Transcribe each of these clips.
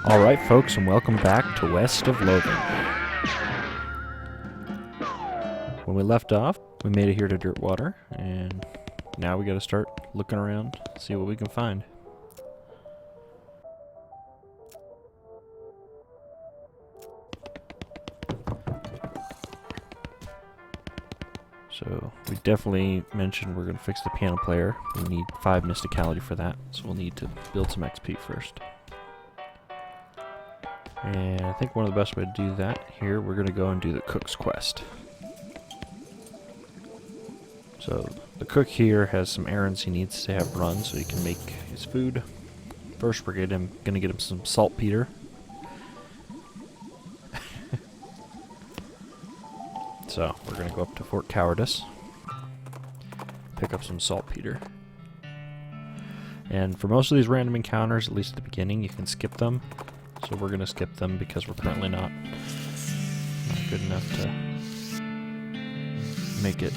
Alright folks, and welcome back to West of Loathing. When we left off, we made it here to Dirtwater, and now we gotta start looking around, see what we can find. So, we definitely mentioned we're gonna fix the piano player. We need 5 mysticality for that, so we'll need to build some XP first. And I think one of the best way to do that here, we're going to go and do the cook's quest. So the cook here has some errands he needs to have run so he can make his food. First we're going to get him some saltpeter. So we're going to go up to Fort Cowardice, pick up some saltpeter. And for most of these random encounters, at least at the beginning, you can skip them. So we're going to skip them because we're currently not good enough to make it.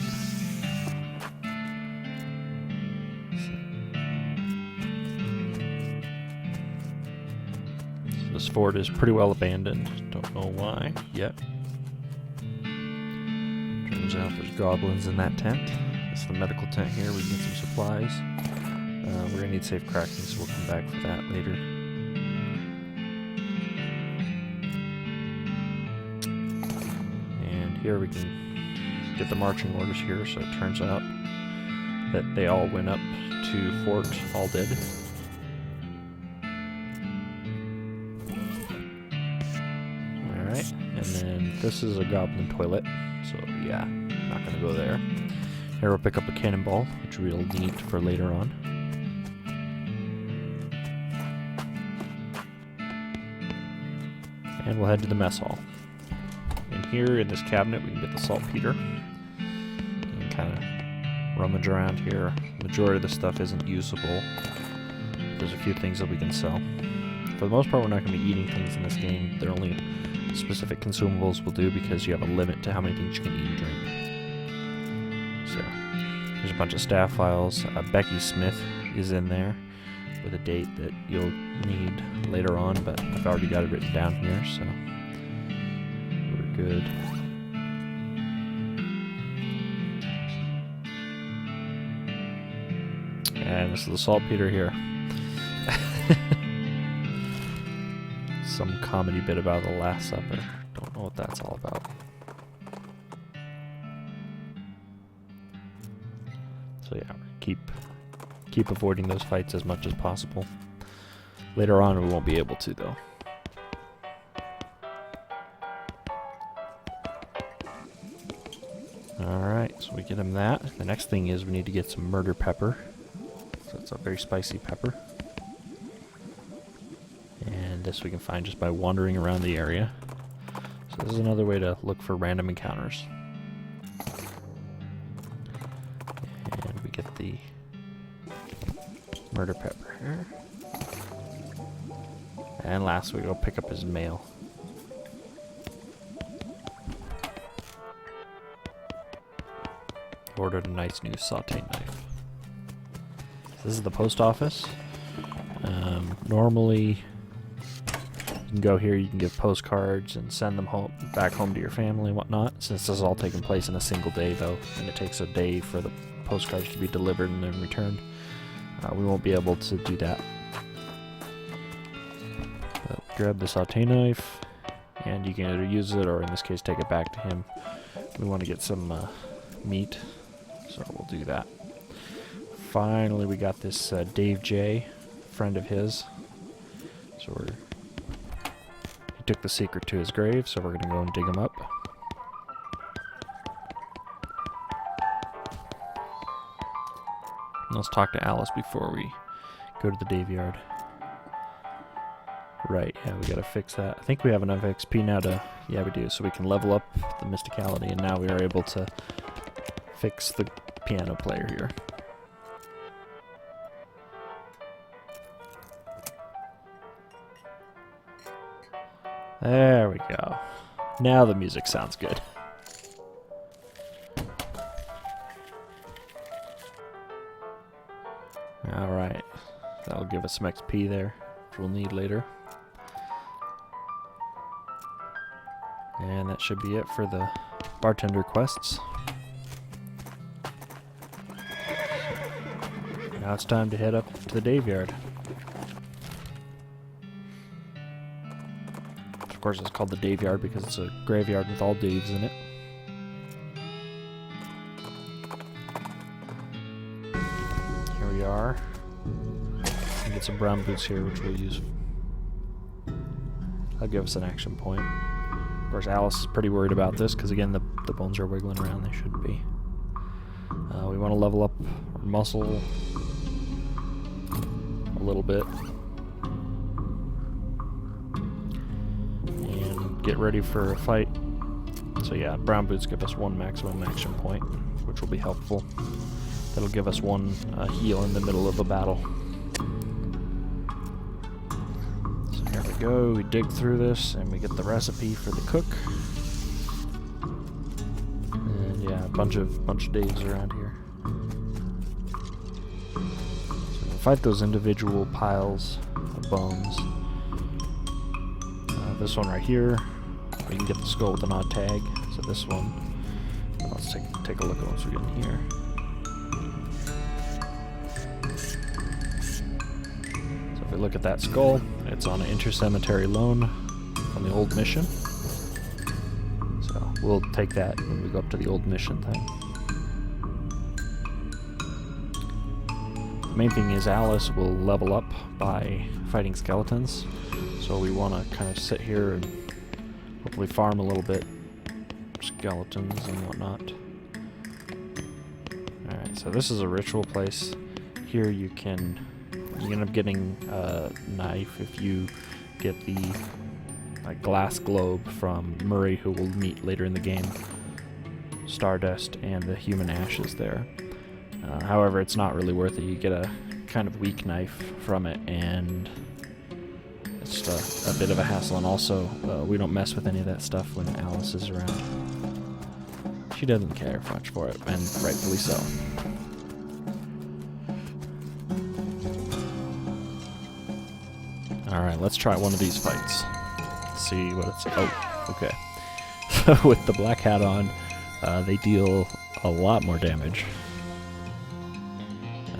So this fort is pretty well abandoned. Don't know why yet. Turns out there's goblins in that tent. It's the medical tent here. We can get some supplies. We're going to need safe cracking, so we'll come back for that later. Here we can get the marching orders here, so it turns out that they all went up to Fort all dead. Alright, and then this is a goblin toilet, so yeah, not gonna go there. Here we'll pick up a cannonball, which we'll need for later on. And we'll head to the mess hall. Here in this cabinet we can get the saltpeter and kind of rummage around here. Majority of the stuff isn't usable. There's a few things that we can sell. For the most part we're not going to be eating things in this game. They're only specific consumables will do because you have a limit to how many things you can eat and drink. So there's a bunch of staff files. Becky Smith is in there with a date that you'll need later on, but I've already got it written down here, so good. And this is the saltpeter here. Some comedy bit about the Last Supper. Don't know what that's all about. So yeah, keep avoiding those fights as much as possible. Later on we won't be able to though. Alright, so we get him that. The next thing is we need to get some murder pepper. So it's a very spicy pepper. And this we can find just by wandering around the area. So this is another way to look for random encounters. And we get the murder pepper here. And last we go pick up his mail. Ordered a nice new sauté knife. This is the post office. Normally, you can go here, you can give postcards and send them home, back home to your family and whatnot. Since this is all taking place in a single day though, and it takes a day for the postcards to be delivered and then returned, we won't be able to do that. But grab the sauté knife, and you can either use it or in this case take it back to him. We want to get some meat. So we'll do that. Finally, we got this Dave J, friend of his. So he took the secret to his grave, so we're going to go and dig him up. And let's talk to Alice before we go to the Dave yard. Right, yeah, we got to fix that. I think we have enough XP now to... Yeah, we do. So we can level up the mysticality, and now we are able to fix the piano player here. There we go. Now the music sounds good. Alright. That'll give us some XP there, which we'll need later. And that should be it for the bartender quests. Now it's time to head up to the Daveyard. Of course it's called the Daveyard because it's a graveyard with all Daves in it. Here we are. We get some brown boots here, which we'll use. That'll give us an action point. Of course, Alice is pretty worried about this because, again, the bones are wiggling around. They shouldn't be. We want to level up our muscle a little bit. And get ready for a fight. So yeah, brown boots give us 1 maximum action point, which will be helpful. That'll give us 1 heal in the middle of a battle. So here we go, we dig through this and we get the recipe for the cook. And yeah, a bunch of Daves around here. So we'll fight those individual piles of bones. This one right here, we can get the skull with an odd tag. So this one, let's take a look at once we get in here. So if we look at that skull, it's on an intercemetery loan from the old mission. So we'll take that when we go up to the old mission thing. The main thing is Alice will level up by fighting skeletons. So we want to kind of sit here and hopefully farm a little bit. Skeletons and whatnot. Alright, so this is a ritual place. Here you end up getting a knife if you get the glass globe from Murray, who we'll meet later in the game. Stardust and the human ashes there. However, it's not really worth it. You get a kind of weak knife from it, and it's just a bit of a hassle. And also, we don't mess with any of that stuff when Alice is around. She doesn't care much for it, and rightfully so. Alright, let's try one of these fights. See what it's... Oh, okay. So with the black hat on, they deal a lot more damage.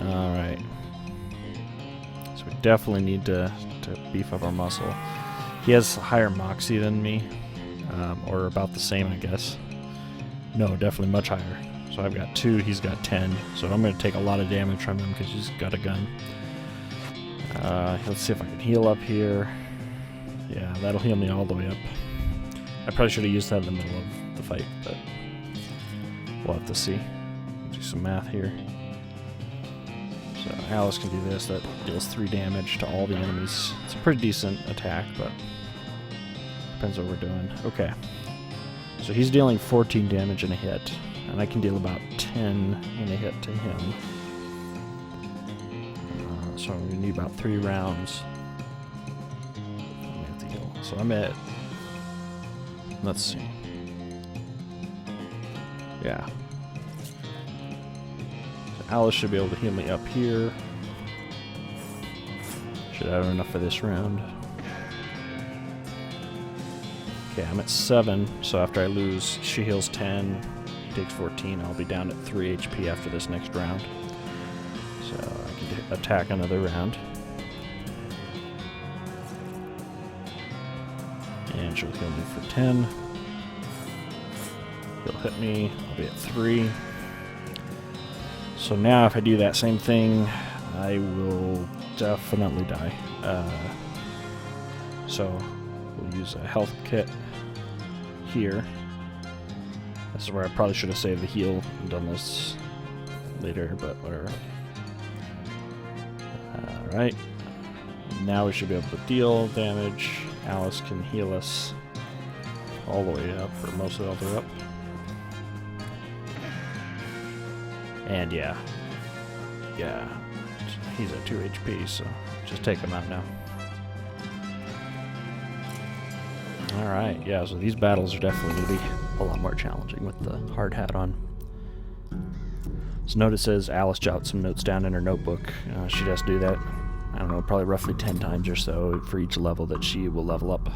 Alright. So we definitely need to beef up our muscle. He has higher moxie than me, or about the same, I guess. No, definitely much higher. So I've got 2, he's got 10. So I'm going to take a lot of damage from him because he's got a gun. Let's see if I can heal up here. Yeah, that'll heal me all the way up. I probably should have used that in the middle of the fight, but we'll have to see. Do some math here. So Alice can do this. That deals 3 damage to all the enemies. It's a pretty decent attack, but depends what we're doing. Okay. So he's dealing 14 damage in a hit, and I can deal about 10 in a hit to him. So we need about 3 rounds. We have to heal. So I'm at... Let's see. Yeah. So Alice should be able to heal me up here. Should have enough for this round. Okay, I'm at 7, so after I lose, she heals 10, he takes 14, I'll be down at 3 HP after this next round. So I can attack another round. And she'll heal me for 10. He'll hit me, I'll be at 3. So now if I do that same thing, I will definitely die. So we'll use a health kit here. This is where I probably should have saved the heal and done this later, but whatever. Alright. Now we should be able to deal damage. Alice can heal us all the way up, or mostly all the way up. And yeah. Yeah. He's at 2 HP, so just take him out now. Alright, yeah, so these battles are definitely going to be a lot more challenging with the hard hat on. So note it says Alice jotted some notes down in her notebook. She does do that, I don't know, probably roughly 10 times or so for each level that she will level up.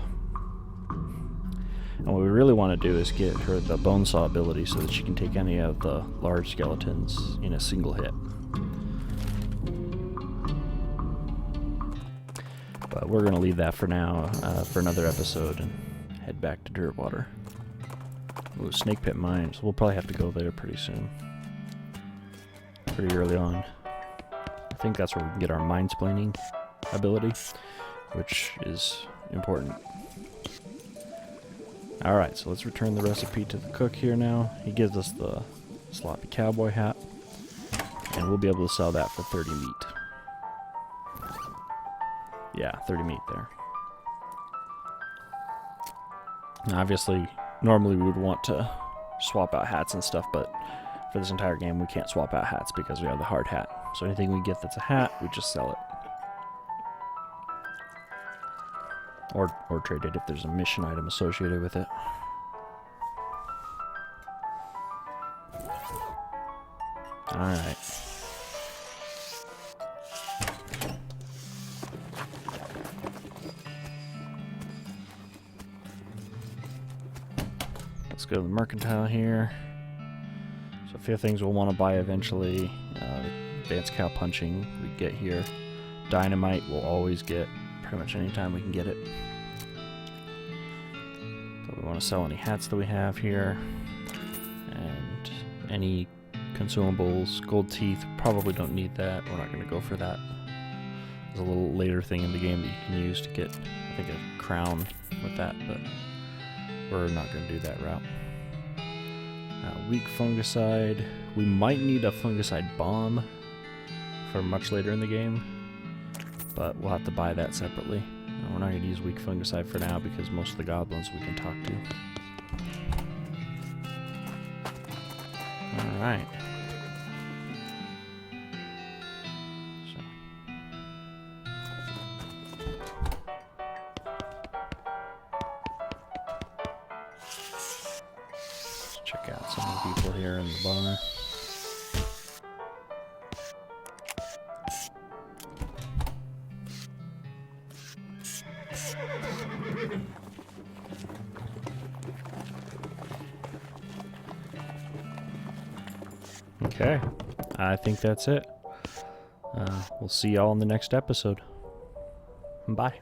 And what we really want to do is get her the bone saw ability so that she can take any of the large skeletons in a single hit. But we're going to leave that for now, for another episode, and head back to Dirtwater. Ooh, snake pit mines. We'll probably have to go there pretty soon. Pretty early on. I think that's where we can get our mine-splaining ability, which is important. Alright, so let's return the recipe to the cook here now. He gives us the sloppy cowboy hat, and we'll be able to sell that for 30 meat. Yeah, 30 meat there. Now, obviously, normally we would want to swap out hats and stuff, but for this entire game we can't swap out hats because we have the hard hat. So anything we get that's a hat, we just sell it. Or trade it if there's a mission item associated with it. Alright. Let's go to the mercantile here. So a few things we'll want to buy eventually. Advanced cow punching we get here. Dynamite we'll always get pretty much anytime we can get it. So we want to sell any hats that we have here. And any consumables. Gold teeth, probably don't need that. We're not going to go for that. There's a little later thing in the game that you can use to get, I think, a crown with that, but we're not going to do that route. Weak fungicide. We might need a fungicide bomb for much later in the game, but we'll have to buy that separately. We're not going to use weak fungicide for now because most of the goblins we can talk to. Alright. Check out some of the people here in the bar. Okay, I think that's it. We'll see y'all in the next episode. Bye.